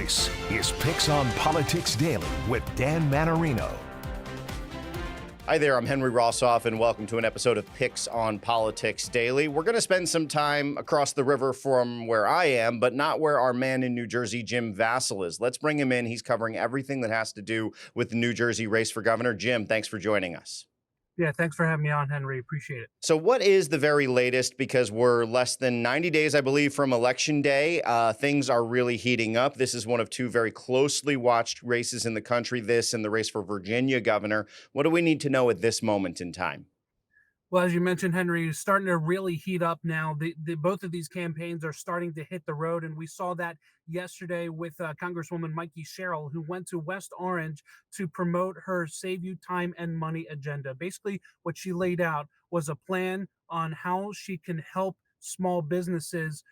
This is PIX on Politics Daily with Dan Mannarino. Hi there, I'm Henry Rosoff, and welcome to an episode of PIX on Politics Daily. We're going to spend some time across the river from where I am, but not where our man in New Jersey, Jim Vasil, is. Let's bring him in. He's covering everything that has to do with the New Jersey race for governor. Jim, thanks for joining us. Yeah, thanks for having me on, Henry. Appreciate it. So what is the very latest? Because we're less than 90 days, I believe, from Election Day. Things are really heating up. This is one of two very closely watched races in the country, this and the race for Virginia governor. What do we need to know at this moment in time? Well, as you mentioned, Henry, it's starting to really heat up now. Both of these campaigns are starting to hit the road, and we saw that yesterday with Congresswoman Mikey Sherrill, who went to West Orange to promote her Save You Time and Money agenda. Basically, what she laid out was a plan on how she can help small businesses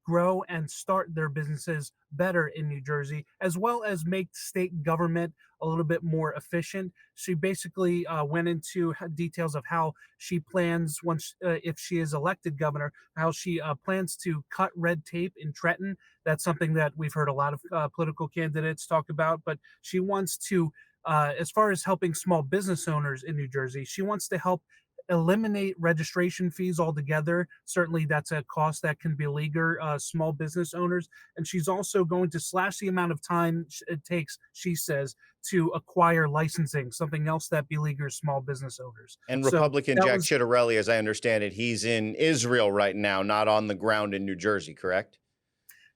grow and start their businesses better in New Jersey, as well as make state government a little bit more efficient. She basically went into details of how she plans, once if she is elected governor, how she plans to cut red tape in Trenton. That's something that we've heard a lot of political candidates talk about, but she wants to, as far as helping small business owners in New Jersey, she wants to help eliminate registration fees altogether. Certainly that's a cost that can beleaguer small business owners. And she's also going to slash the amount of time it takes, she says, to acquire licensing, something else that beleaguers small business owners. And Republican Jack Ciattarelli, as I understand it, he's in Israel right now, not on the ground in New Jersey, correct?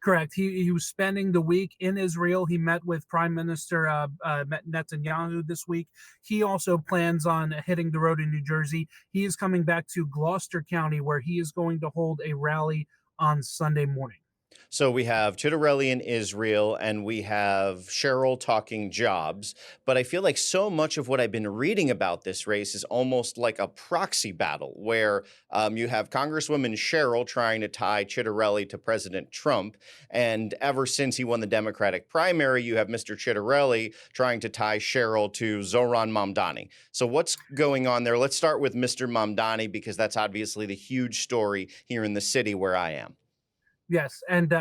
Correct. He was spending the week in Israel. He met with Prime Minister Netanyahu this week. He also plans on hitting the road in New Jersey. He is coming back to Gloucester County, where he is going to hold a rally on Sunday morning. So we have Ciattarelli in Israel, and we have Sherrill talking jobs. But I feel like so much of what I've been reading about this race is almost like a proxy battle, where you have Congresswoman Sherrill trying to tie Ciattarelli to President Trump. And ever since he won the Democratic primary, you have Mr. Ciattarelli trying to tie Sherrill to Zohran Mamdani. So what's going on there? Let's start with Mr. Mamdani, because that's obviously the huge story here in the city where I am. Yes, and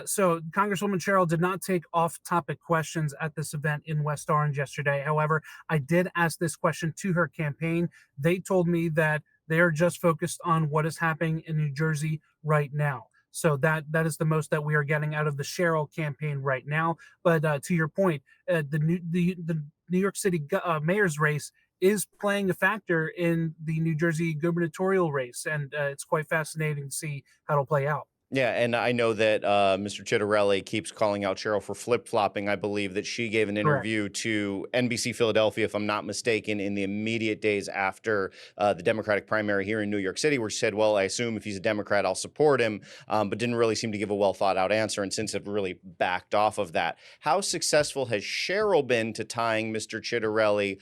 so Congresswoman Sherrill did not take off-topic questions at this event in West Orange yesterday. However, I did ask this question to her campaign. They told me that they are just focused on what is happening in New Jersey right now. So that is the most that we are getting out of the Sherrill campaign right now. But to your point, the New York City mayor's race is playing a factor in the New Jersey gubernatorial race, and it's quite fascinating to see how it'll play out. Yeah, and I know that Mr. Ciattarelli keeps calling out Sherrill for flip-flopping. I believe that she gave an interview to NBC Philadelphia, if I'm not mistaken, in the immediate days after the Democratic primary here in New York City, where she said, well, I assume if he's a Democrat, I'll support him, but didn't really seem to give a well-thought-out answer, and since have really backed off of that. How successful has Sherrill been to tying Mr. Ciattarelli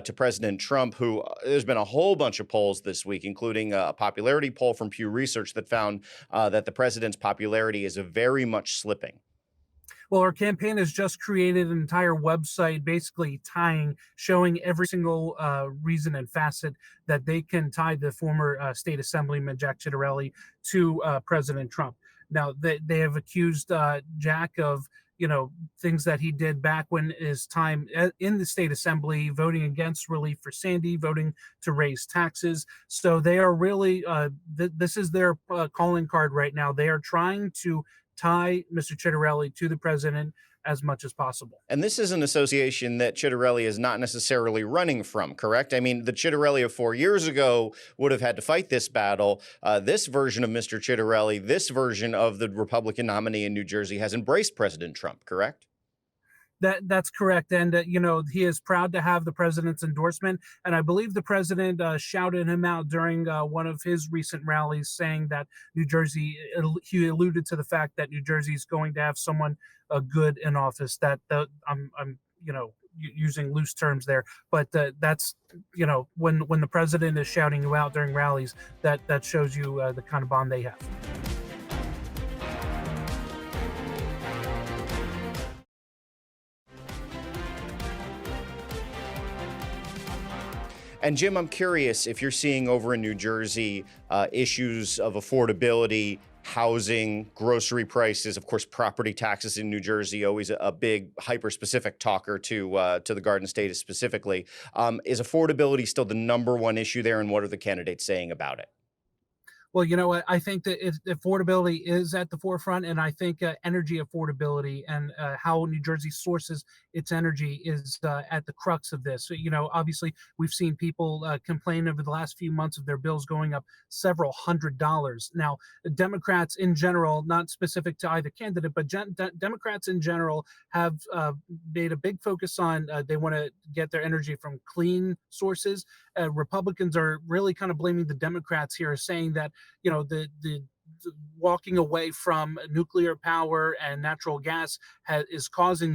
to President Trump, who there's been a whole bunch of polls this week, including a popularity poll from Pew Research that found that the president's popularity is very much slipping? Well, our campaign has just created an entire website basically showing every single reason and facet that they can tie the former state assemblyman Jack Ciattarelli to President Trump. Now, they have accused Jack of things that he did back when his time in the state assembly, voting against relief for Sandy, voting to raise taxes. So they are really, this is their calling card right now. They are trying to tie Mr. Ciattarelli to the president as much as possible. And this is an association that Ciattarelli is not necessarily running from, correct? I mean, the Ciattarelli of 4 years ago would have had to fight this battle. This version of Mr. Ciattarelli, this version of the Republican nominee in New Jersey has embraced President Trump, correct? That's correct. And, he is proud to have the president's endorsement. And I believe the president shouted him out during one of his recent rallies, saying that New Jersey, he alluded to the fact that New Jersey is going to have someone good in office. I'm using loose terms there, but that's, when the president is shouting you out during rallies, that shows you the kind of bond they have. And Jim, I'm curious if you're seeing over in New Jersey issues of affordability, housing, grocery prices, of course, property taxes in New Jersey, always a big hyper-specific talker to the Garden State specifically. Is affordability still the number one issue there, and what are the candidates saying about it? Well, you know what? I think that affordability is at the forefront, and I think energy affordability and how New Jersey sources its energy is at the crux of this. So, obviously, we've seen people complain over the last few months of their bills going up several $100s. Now, Democrats in general, not specific to either candidate, but Democrats in general have made a big focus on they want to get their energy from clean sources. Republicans are really kind of blaming the Democrats here, saying that the walking away from nuclear power and natural gas is causing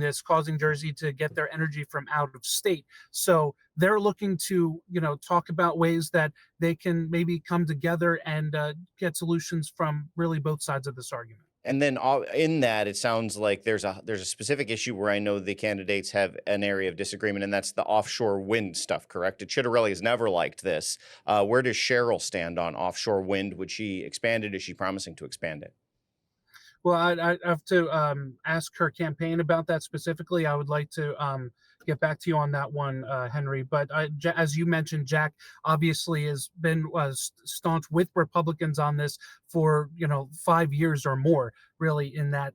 Jersey to get their energy from out of state. So they're looking to talk about ways that they can maybe come together and get solutions from really both sides of this argument. And then in that, it sounds like there's a specific issue where I know the candidates have an area of disagreement, and that's the offshore wind stuff, correct? Chitterelli has never liked this. Where does Cheryl stand on offshore wind? Would she expand it? Is she promising to expand it? Well, I have to ask her campaign about that specifically. I would like to get back to you on that one, Henry. But as you mentioned, Jack obviously has been staunch with Republicans on this for 5 years or more. Really, in that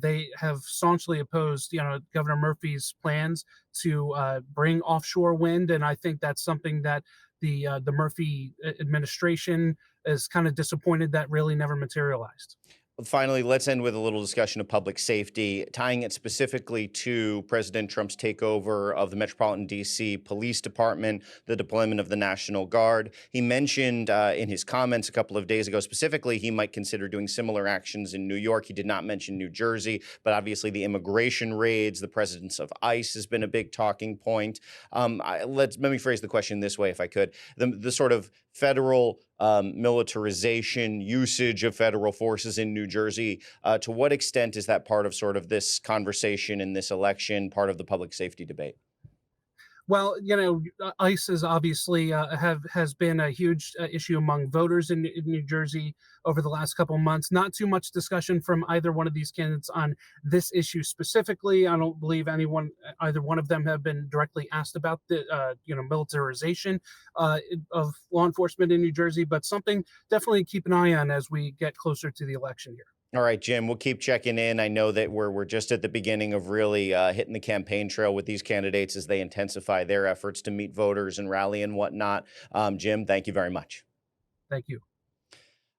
they have staunchly opposed Governor Murphy's plans to bring offshore wind, and I think that's something that the Murphy administration is kind of disappointed that really never materialized. Finally, let's end with a little discussion of public safety, tying it specifically to President Trump's takeover of the Metropolitan D.C. Police Department, the deployment of the National Guard. He mentioned in his comments a couple of days ago, specifically, he might consider doing similar actions in New York. He did not mention New Jersey, but obviously the immigration raids, the presence of ICE has been a big talking point. Let me phrase the question this way, if I could. The sort of federal militarization, usage of federal forces in New Jersey. To what extent is that part of sort of this conversation in this election, part of the public safety debate? Well, ICE is obviously has been a huge issue among voters in New Jersey over the last couple of months. Not too much discussion from either one of these candidates on this issue specifically. I don't believe either one of them have been directly asked about the militarization of law enforcement in New Jersey, but something definitely keep an eye on as we get closer to the election here. All right, Jim, we'll keep checking in. I know that we're just at the beginning of really hitting the campaign trail with these candidates as they intensify their efforts to meet voters and rally and whatnot. Jim, thank you very much. Thank you.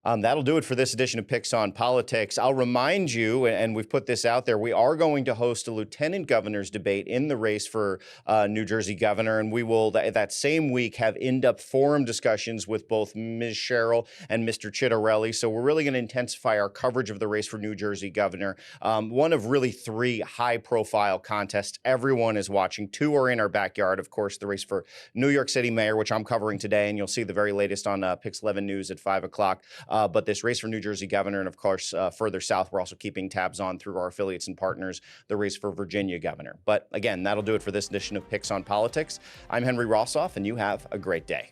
That'll do it for this edition of PIX on Politics. I'll remind you, and we've put this out there, we are going to host a lieutenant governor's debate in the race for New Jersey governor, and we will that same week have in-depth forum discussions with both Ms. Cheryl and Mr. Chitterelli. So we're really going to intensify our coverage of the race for New Jersey governor. One of really three high-profile contests everyone is watching. Two are in our backyard, of course, the race for New York City mayor, which I'm covering today, and you'll see the very latest on PIX 11 News at 5 o'clock. But this race for New Jersey governor, and of course, further south, we're also keeping tabs on through our affiliates and partners, the race for Virginia governor. But again, that'll do it for this edition of PIX on Politics. I'm Henry Rosoff, and you have a great day.